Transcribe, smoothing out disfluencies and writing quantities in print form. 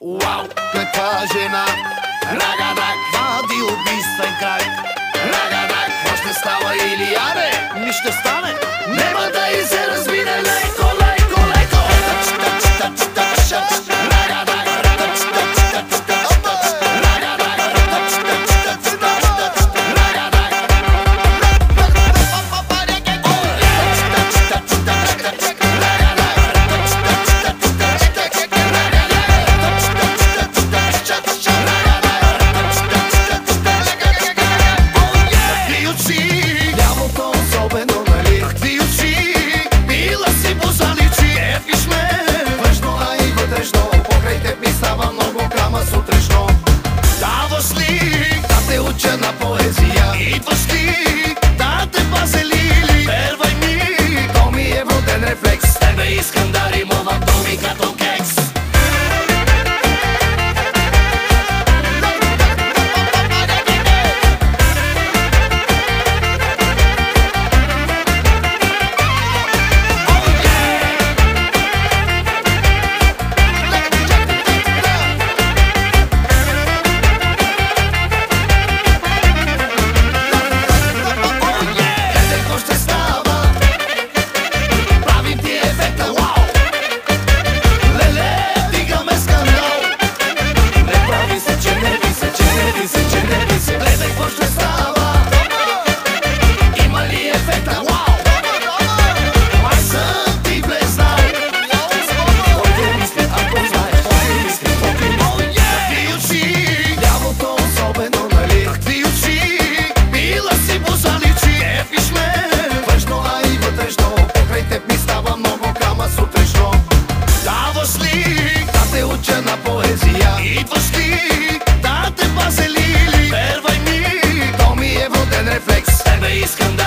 Уау, каква жена! Рагадак, вади убийствен крак. Рагадак, какво ще става или аре? Ми ще стане. Нема да и се размине леко, леко, леко. Тач, тач, тач, тач, тач. Рагадак, тач, тач, тач, тач, тач. Рагадак, тач, тач, тач, тач, тач. Рагадак. Тач, тач, тач, тач, тач. Рагадак, тач, тач, тач, тач, тач. На поезия идваш ли да те пазе лили? Вервай ми, то ми е вроден рефлекс. Тебе искам да римувам думи като кекс. На поезия идваш ли да те пазе лили? Вервай ми, то ми е вроден рефлекс. Тебе искам да